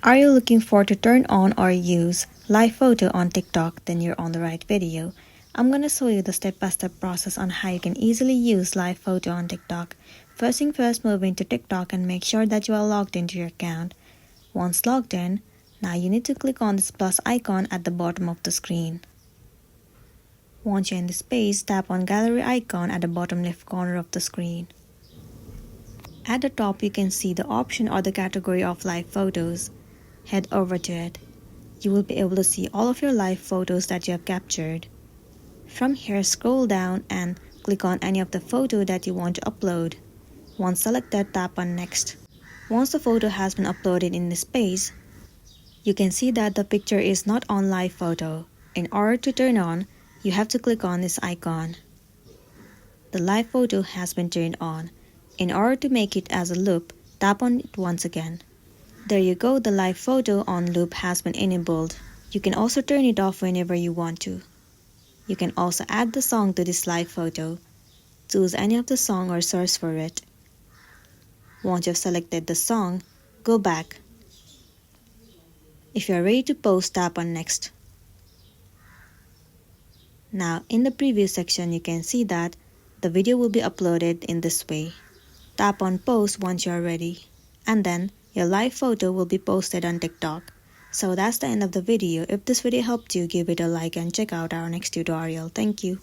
Are you looking for to turn on or use live photo on TikTok? Then you're on the right video. I'm gonna show you the step-by-step process on how you can easily use live photo on TikTok. First thing first, move into TikTok and make sure that you are logged into your account. Once logged in, now you need to click on this plus icon at the bottom of the screen. Once you're in this page, tap on gallery icon at the bottom left corner of the screen. At the top, you can see the option or the category of live photos. Head over to it. You will be able to see all of your live photos that you have captured. From here, scroll down and click on any of the photo that you want to upload. Once selected, tap on next. Once the photo has been uploaded in this page, you can see that the picture is not on live photo. In order to turn on, you have to click on this icon. The live photo has been turned on. In order to make it as a loop, tap on it once again. There you go, the live photo on loop has been enabled. You can also turn it off whenever you want to. You can also add the song to this live photo. Choose any of the song or search for it. Once you've selected the song, go back. If you're ready to post, tap on next. Now in the preview section, you can see that the video will be uploaded in this way. Tap on post once you're ready, and then your live photo will be posted on TikTok. So that's the end of the video. If this video helped you, give it a like and check out our next tutorial. Thank you.